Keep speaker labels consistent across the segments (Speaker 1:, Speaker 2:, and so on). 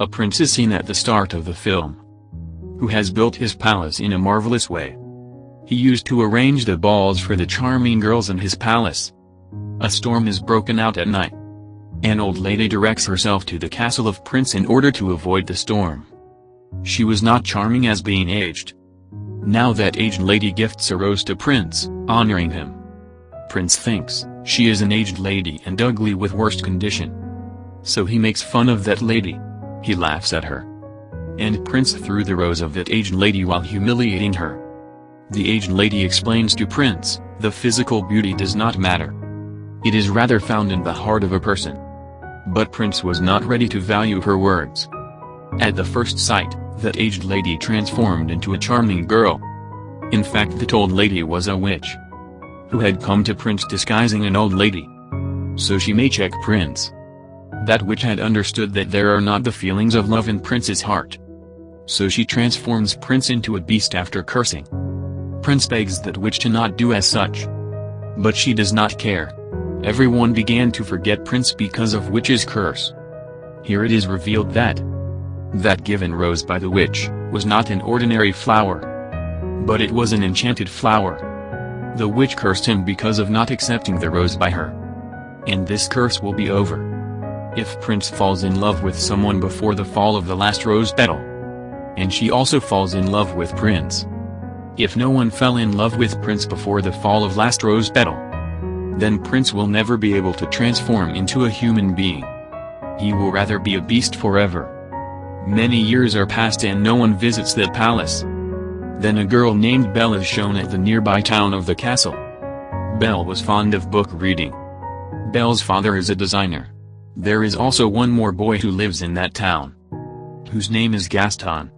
Speaker 1: A prince is seen at the start of the film, who has built his palace in a marvelous way. He used to arrange the balls for the charming girls in his palace. A storm is broken out at night. An old lady directs herself to the castle of Prince in order to avoid the storm. She was not charming as being aged. Now that aged lady gifts a rose to Prince, honoring him. Prince thinks she is an aged lady and ugly with worst condition. So he makes fun of that lady. He laughs at her. And Prince threw the rose of that aged lady while humiliating her. The aged lady explains to Prince, the physical beauty does not matter. It is rather found in the heart of a person. But Prince was not ready to value her words. At the first sight, that aged lady transformed into a charming girl. In fact, that old lady was a witch, who had come to Prince disguising an old lady, so she may check Prince. That witch had understood that there are not the feelings of love in Prince's heart. So she transforms Prince into a beast after cursing. Prince begs that witch to not do as such. But she does not care. Everyone began to forget Prince because of witch's curse. Here it is revealed that given rose by the witch was not an ordinary flower, but it was an enchanted flower. The witch cursed him because of not accepting the rose by her. And this curse will be over if Prince falls in love with someone before the fall of the last rose petal. And she also falls in love with Prince. If no one fell in love with Prince before the fall of last rose petal, then Prince will never be able to transform into a human being. He will rather be a beast forever. Many years are passed and no one visits that palace. Then a girl named Belle is shown at the nearby town of the castle. Belle was fond of book reading. Belle's father is a designer. There is also one more boy who lives in that town, whose name is Gaston.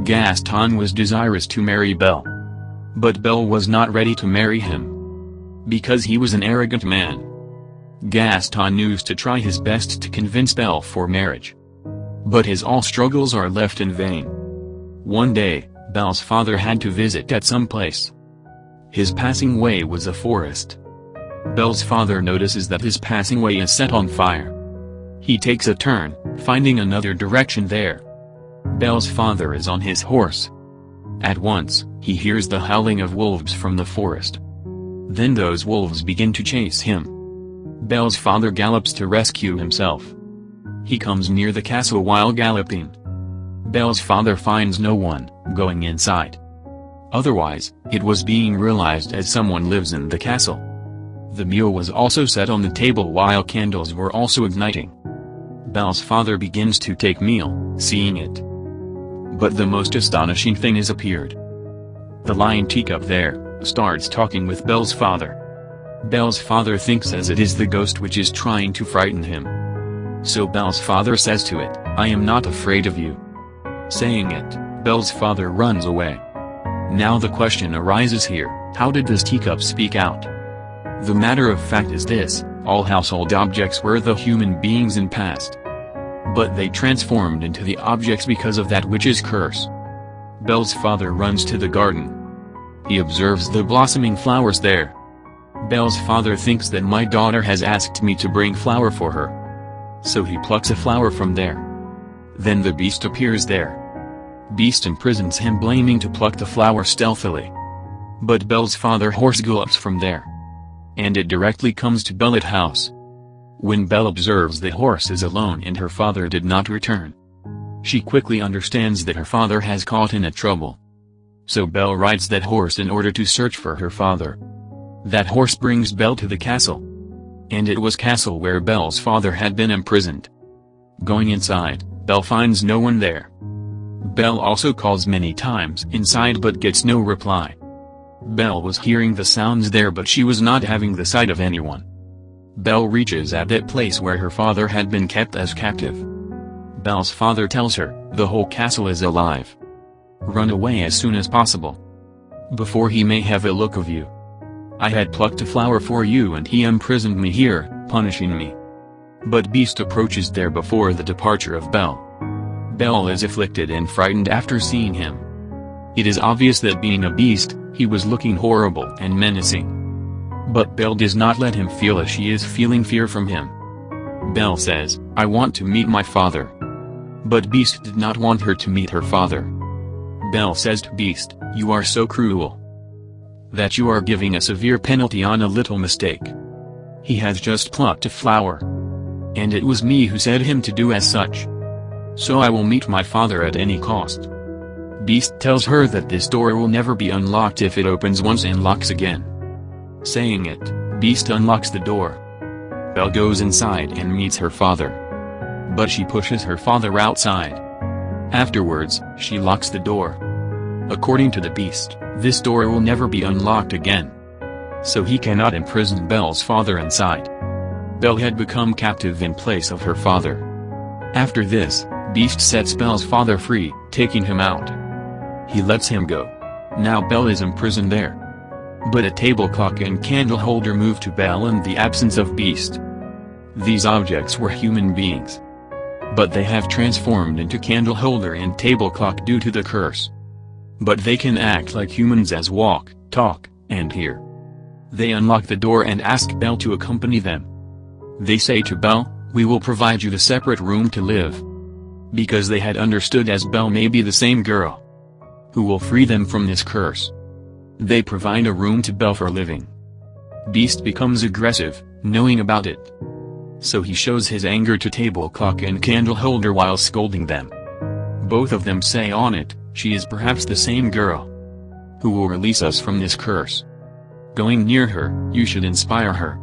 Speaker 1: Gaston was desirous to marry Belle. But Belle was not ready to marry him, because he was an arrogant man. Gaston used to try his best to convince Belle for marriage. But his all struggles are left in vain. One day, Belle's father had to visit at some place. His passing way was a forest. Belle's father notices that his passing way is set on fire. He takes a turn, finding another direction there. Belle's father is on his horse. At once, he hears the howling of wolves from the forest. Then those wolves begin to chase him. Belle's father gallops to rescue himself. He comes near the castle while galloping. Belle's father finds no one, going inside. Otherwise, it was being realized as someone lives in the castle. The meal was also set on the table while candles were also igniting. Belle's father begins to take meal, seeing it. But the most astonishing thing has appeared. The lion teacup there starts talking with Belle's father. Belle's father thinks as it is the ghost which is trying to frighten him. So Belle's father says to it, "I am not afraid of you." Saying it, Belle's father runs away. Now the question arises here, how did this teacup speak out? The matter of fact is this, all household objects were the human beings in past. But they transformed into the objects because of that witch's curse. Belle's father runs to the garden. He observes the blossoming flowers there. Belle's father thinks that my daughter has asked me to bring flower for her. So he plucks a flower from there. Then the beast appears there. Beast imprisons him, blaming to pluck the flower stealthily. But Belle's father horse gallops from there. And it directly comes to Belle's house. When Belle observes the horse is alone and her father did not return, she quickly understands that her father has caught in a trouble. So Belle rides that horse in order to search for her father. That horse brings Belle to the castle. And it was castle where Belle's father had been imprisoned. Going inside, Belle finds no one there. Belle also calls many times inside but gets no reply. Belle was hearing the sounds there but she was not having the sight of anyone. Belle reaches at that place where her father had been kept as captive. Belle's father tells her, "The whole castle is alive. Run away as soon as possible, before he may have a look of you. I had plucked a flower for you and he imprisoned me here, punishing me." But Beast approaches there before the departure of Belle. Belle is afflicted and frightened after seeing him. It is obvious that being a beast, he was looking horrible and menacing. But Belle does not let him feel as she is feeling fear from him. Belle says, "I want to meet my father." But Beast did not want her to meet her father. Belle says to Beast, "You are so cruel. That you are giving a severe penalty on a little mistake. He has just plucked a flower. And it was me who said him to do as such. So I will meet my father at any cost." Beast tells her that this door will never be unlocked if it opens once and locks again. Saying it, Beast unlocks the door. Belle goes inside and meets her father. But she pushes her father outside. Afterwards, she locks the door. According to the Beast, this door will never be unlocked again. So he cannot imprison Belle's father inside. Belle had become captive in place of her father. After this, Beast sets Belle's father free, taking him out. He lets him go. Now Belle is imprisoned there. But a table clock and candle holder move to Belle in the absence of Beast. These objects were human beings. But they have transformed into candle holder and table clock due to the curse. But they can act like humans as walk, talk, and hear. They unlock the door and ask Belle to accompany them. They say to Belle, "We will provide you the separate room to live." Because they had understood as Belle may be the same girl who will free them from this curse. They provide a room to Belle for living. Beast becomes aggressive, knowing about it. So he shows his anger to table clock and candle holder while scolding them. Both of them say on it, "She is perhaps the same girl who will release us from this curse. Going near her, you should inspire her.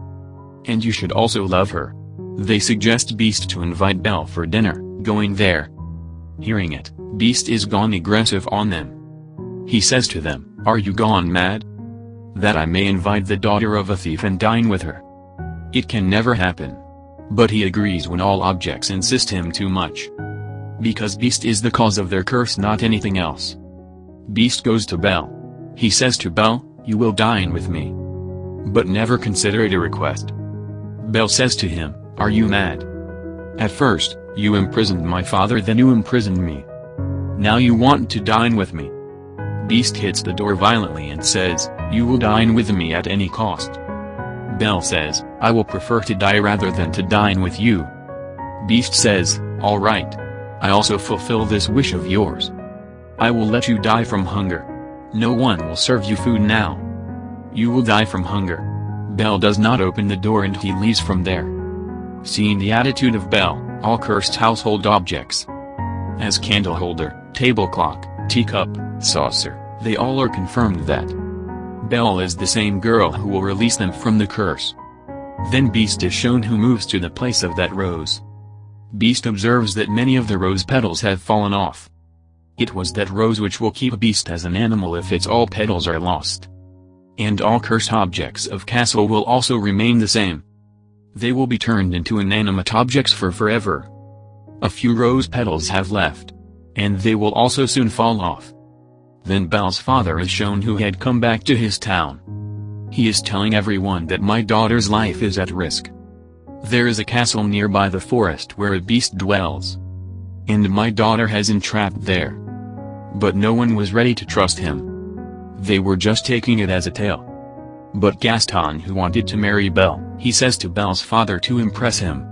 Speaker 1: And you should also love her." They suggest Beast to invite Belle for dinner, going there. Hearing it, Beast is gone aggressive on them. He says to them, "Are you gone mad? That I may invite the daughter of a thief and dine with her? It can never happen." But he agrees when all objects insist him too much. Because Beast is the cause of their curse, not anything else. Beast goes to Belle. He says to Belle, "You will dine with me. But never consider it a request." Belle says to him, "Are you mad? At first, you imprisoned my father, then you imprisoned me. Now you want to dine with me." Beast hits the door violently and says, "You will dine with me at any cost." Belle says, "I will prefer to die rather than to dine with you." Beast says, "All right. I also fulfill this wish of yours. I will let you die from hunger. No one will serve you food now. You will die from hunger." Belle does not open the door and he leaves from there. Seeing the attitude of Belle, all cursed household objects, as candle holder, table clock, teacup, saucer, they all are confirmed that Belle is the same girl who will release them from the curse. Then Beast is shown who moves to the place of that rose. Beast observes that many of the rose petals have fallen off. It was that rose which will keep Beast as an animal if its all petals are lost. And all cursed objects of castle will also remain the same. They will be turned into inanimate objects for forever. A few rose petals have left. And they will also soon fall off. Then Belle's father is shown who had come back to his town. He is telling everyone that my daughter's life is at risk. There is a castle nearby the forest where a beast dwells. And my daughter has entrapped there. But no one was ready to trust him. They were just taking it as a tale. But Gaston, who wanted to marry Belle, he says to Belle's father to impress him,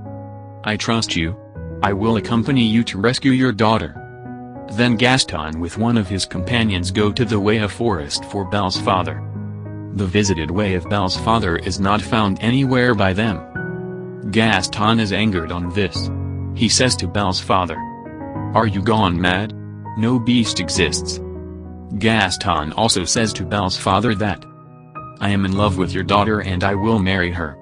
Speaker 1: "I trust you. I will accompany you to rescue your daughter." Then Gaston with one of his companions go to the way of forest for Belle's father. The visited way of Belle's father is not found anywhere by them. Gaston is angered on this. He says to Belle's father, "Are you gone mad? No beast exists." Gaston also says to Belle's father that, "I am in love with your daughter and I will marry her."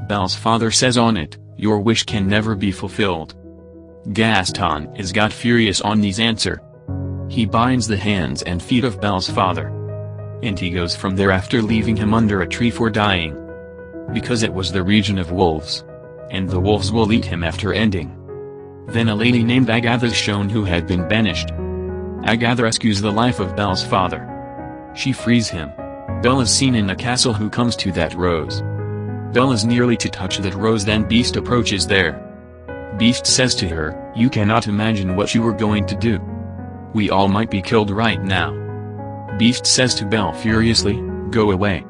Speaker 1: Belle's father says on it, "Your wish can never be fulfilled." Gaston is got furious on these answer. He binds the hands and feet of Belle's father. And he goes from there after leaving him under a tree for dying. Because it was the region of wolves. And the wolves will eat him after ending. Then a lady named Agatha is shown who had been banished. Agatha rescues the life of Belle's father. She frees him. Belle is seen in the castle who comes to that rose. Belle is nearly to touch that rose, then Beast approaches there. Beast says to her, "You cannot imagine what you are going to do. We all might be killed right now." Beast says to Belle furiously, "Go away."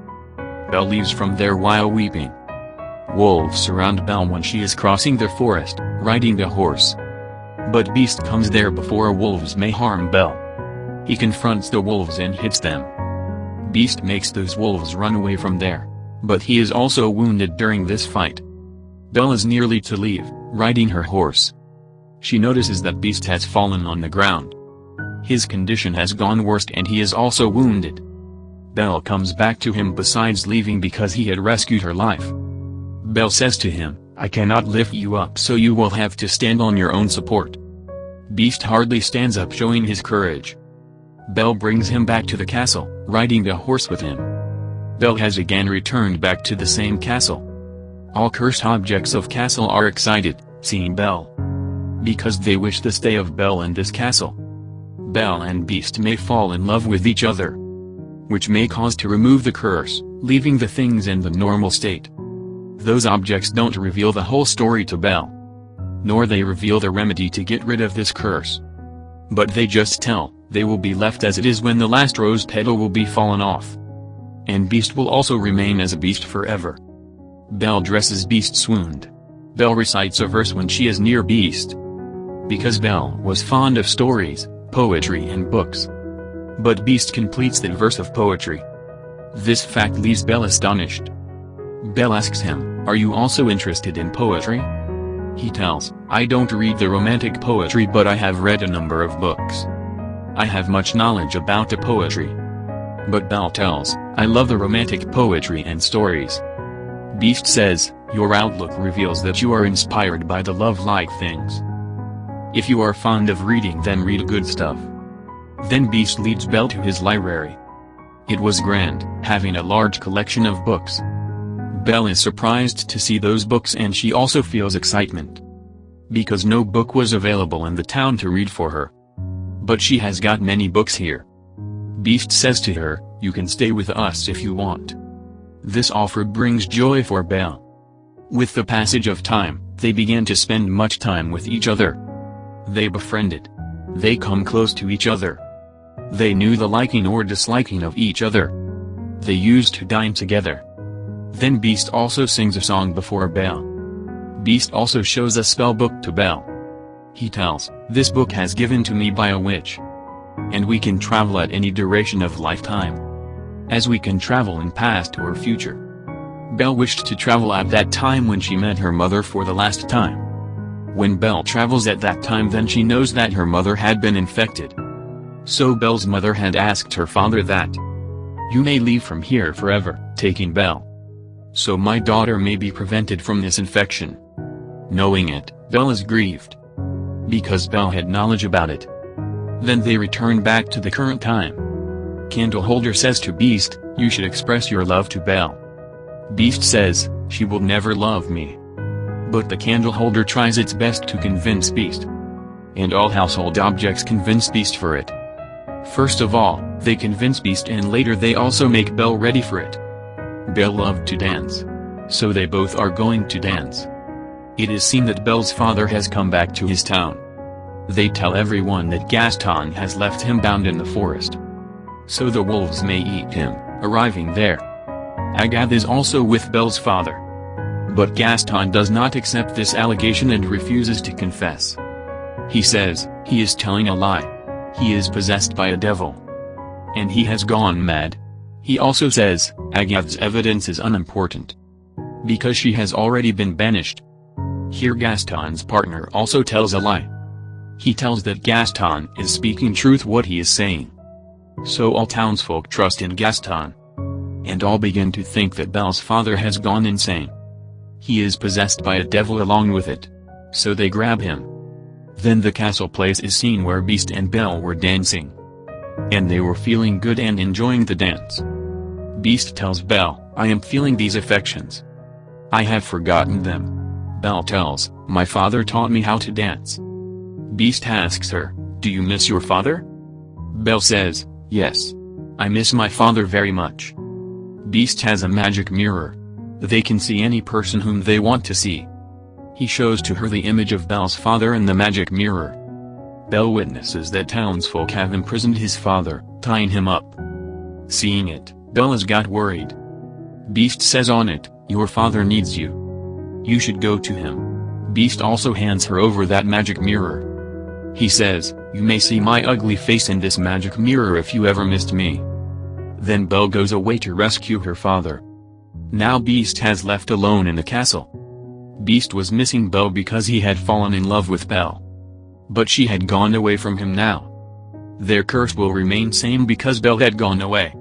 Speaker 1: Belle leaves from there while weeping. Wolves surround Belle when she is crossing the forest, riding the horse. But Beast comes there before wolves may harm Belle. He confronts the wolves and hits them. Beast makes those wolves run away from there, but he is also wounded during this fight. Belle is nearly to leave, riding her horse. She notices that Beast has fallen on the ground. His condition has gone worse and he is also wounded. Belle comes back to him besides leaving because he had rescued her life. Belle says to him, "I cannot lift you up, so you will have to stand on your own support." Beast hardly stands up, showing his courage. Belle brings him back to the castle, riding the horse with him. Belle has again returned back to the same castle. All cursed objects of castle are excited, seeing Belle, because they wish the stay of Belle in this castle. Belle and Beast may fall in love with each other, which may cause to remove the curse, leaving the things in the normal state. Those objects don't reveal the whole story to Belle, nor they reveal the remedy to get rid of this curse. But they just tell, they will be left as it is when the last rose petal will be fallen off. And Beast will also remain as a beast forever. Belle dresses Beast's wound. Belle recites a verse when she is near Beast. Because Belle was fond of stories, poetry and books. But Beast completes the verse of poetry. This fact leaves Belle astonished. Belle asks him, "Are you also interested in poetry?" He tells, "I don't read the romantic poetry, but I have read a number of books. I have much knowledge about the poetry." But Belle tells, "I love the romantic poetry and stories." Beast says, "Your outlook reveals that you are inspired by the love-like things. If you are fond of reading, then read good stuff." Then Beast leads Belle to his library. It was grand, having a large collection of books. Belle is surprised to see those books and she also feels excitement, because no book was available in the town to read for her. But she has got many books here. Beast says to her, "You can stay with us if you want." This offer brings joy for Belle. With the passage of time, they began to spend much time with each other. They befriended. They come close to each other. They knew the liking or disliking of each other. They used to dine together. Then Beast also sings a song before Belle. Beast also shows a spell book to Belle. He tells, "This book has given to me by a witch. And we can travel at any duration of lifetime, as we can travel in past or future." Belle wished to travel at that time when she met her mother for the last time. When Belle travels at that time, then she knows that her mother had been infected. So Belle's mother had asked her father that, "You may leave from here forever, taking Belle, so my daughter may be prevented from this infection." Knowing it, Belle is grieved, because Belle had knowledge about it. Then they return back to the current time. Candle holder says to Beast, "You should express your love to Belle." Beast says, "She will never love me." But the candle holder tries its best to convince Beast. And all household objects convince Beast for it. First of all, they convince Beast and later they also make Belle ready for it. Belle loved to dance, so they both are going to dance. It is seen that Belle's father has come back to his town. They tell everyone that Gaston has left him bound in the forest, so the wolves may eat him. Arriving there, Agathe is also with Belle's father. But Gaston does not accept this allegation and refuses to confess. He says, he is telling a lie. He is possessed by a devil. And he has gone mad. He also says, Agathe's evidence is unimportant, because she has already been banished. Here Gaston's partner also tells a lie. He tells that Gaston is speaking truth what he is saying. So all townsfolk trust in Gaston. And all begin to think that Belle's father has gone insane. He is possessed by a devil along with it. So they grab him. Then the castle place is seen where Beast and Belle were dancing. And they were feeling good and enjoying the dance. Beast tells Belle, "I am feeling these affections. I have forgotten them." Belle tells, "My father taught me how to dance." Beast asks her, "Do you miss your father?" Belle says, "Yes. I miss my father very much." Beast has a magic mirror. They can see any person whom they want to see. He shows to her the image of Belle's father in the magic mirror. Belle witnesses that townsfolk have imprisoned his father, tying him up. Seeing it, Belle has got worried. Beast says on it, "Your father needs you. You should go to him." Beast also hands her over that magic mirror. He says, "You may see my ugly face in this magic mirror if you ever missed me." Then Belle goes away to rescue her father. Now Beast has left alone in the castle. Beast was missing Belle because he had fallen in love with Belle. But she had gone away from him now. Their curse will remain same because Belle had gone away.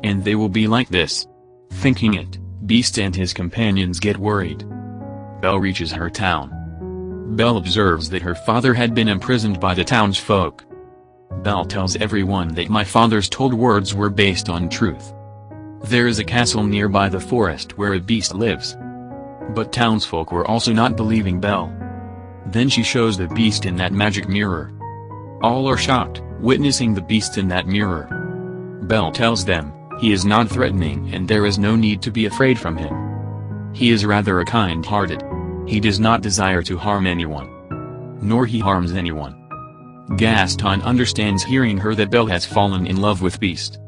Speaker 1: And they will be like this. Thinking it, Beast and his companions get worried. Belle reaches her town. Belle observes that her father had been imprisoned by the townsfolk. Belle tells everyone that my father's told words were based on truth. There is a castle nearby the forest where a beast lives. But townsfolk were also not believing Belle. Then she shows the beast in that magic mirror. All are shocked, witnessing the beast in that mirror. Belle tells them, he is not threatening and there is no need to be afraid from him. He is rather a kind-hearted. He does not desire to harm anyone. Nor he harms anyone. Gaston understands hearing her that Belle has fallen in love with Beast.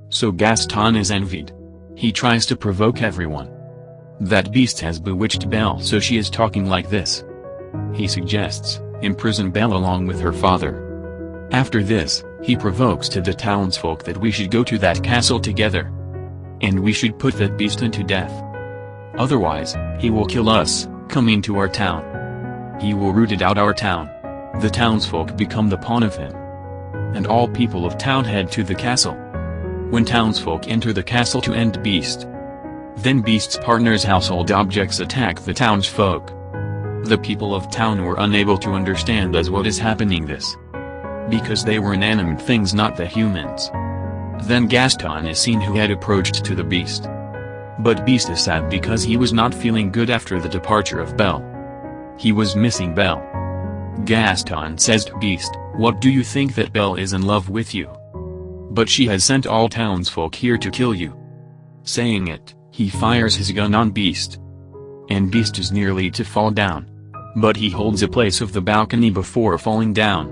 Speaker 1: So Gaston is envied. He tries to provoke everyone. That Beast has bewitched Belle, so she is talking like this. He suggests, imprison Belle along with her father. After this, he provokes to the townsfolk that we should go to that castle together. And we should put that Beast into death. Otherwise, he will kill us, coming to our town. He will root out our town. The townsfolk become the pawn of him. And all people of town head to the castle. When townsfolk enter the castle to end Beast. Then Beast's partner's household objects attack the townsfolk. The people of town were unable to understand as what is happening this. Because they were inanimate things, not the humans. Then Gaston is seen who had approached to the Beast. But Beast is sad because he was not feeling good after the departure of Belle. He was missing Belle. Gaston says to Beast, "What do you think that Belle is in love with you? But she has sent all townsfolk here to kill you." Saying it, he fires his gun on Beast. And Beast is nearly to fall down. But he holds a place of the balcony before falling down.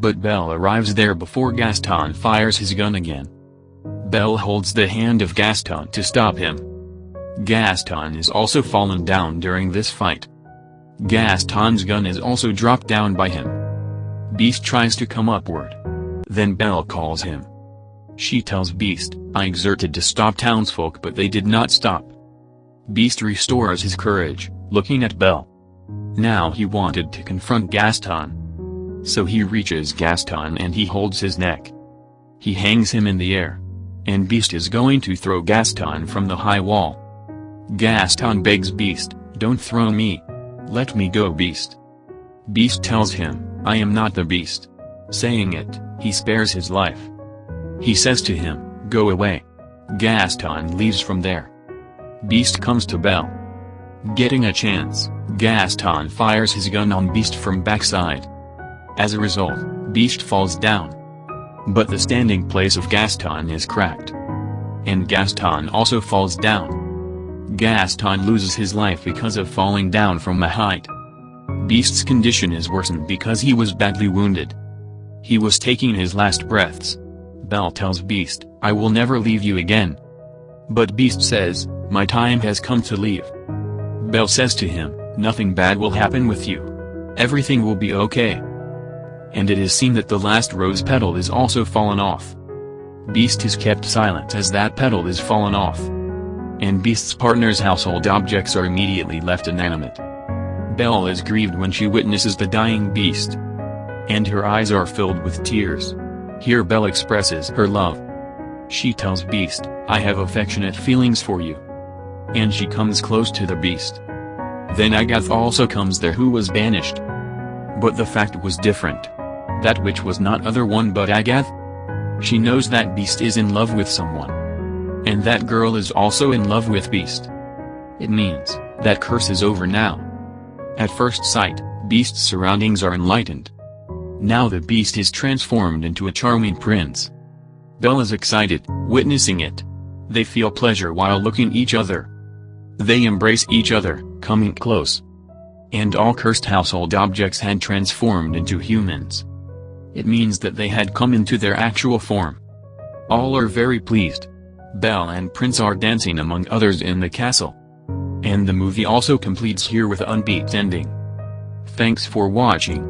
Speaker 1: But Belle arrives there before Gaston fires his gun again. Belle holds the hand of Gaston to stop him. Gaston is also fallen down during this fight. Gaston's gun is also dropped down by him. Beast tries to come upward. Then Belle calls him. She tells Beast, "I exerted to stop townsfolk but they did not stop." Beast restores his courage, looking at Belle. Now he wanted to confront Gaston. So he reaches Gaston and he holds his neck. He hangs him in the air. And Beast is going to throw Gaston from the high wall. Gaston begs Beast, "Don't throw me. Let me go, Beast." Beast tells him, "I am not the Beast." Saying it, he spares his life. He says to him, "Go away." Gaston leaves from there. Beast comes to Belle. Getting a chance, Gaston fires his gun on Beast from backside. As a result, Beast falls down. But the standing place of Gaston is cracked. And Gaston also falls down. Gaston loses his life because of falling down from a height. Beast's condition is worsened because he was badly wounded. He was taking his last breaths. Belle tells Beast, "I will never leave you again." But Beast says, "My time has come to leave." Belle says to him, "Nothing bad will happen with you. Everything will be okay." And it is seen that the last rose petal is also fallen off. Beast is kept silent as that petal is fallen off. And Beast's partner's household objects are immediately left inanimate. Belle is grieved when she witnesses the dying Beast. And her eyes are filled with tears. Here Belle expresses her love. She tells Beast, "I have affectionate feelings for you." And she comes close to the Beast. Then Agatha also comes there, who was banished. But the fact was different. That witch was not other one but Agatha. She knows that Beast is in love with someone. And that girl is also in love with Beast. It means, that curse is over now. At first sight, Beast's surroundings are enlightened. Now the Beast is transformed into a charming prince. Belle is excited, witnessing it. They feel pleasure while looking each other. They embrace each other, coming close. And all cursed household objects had transformed into humans. It means that they had come into their actual form. All are very pleased. Belle and Prince are dancing among others in the castle. And the movie also completes here with an upbeat ending. Thanks for watching.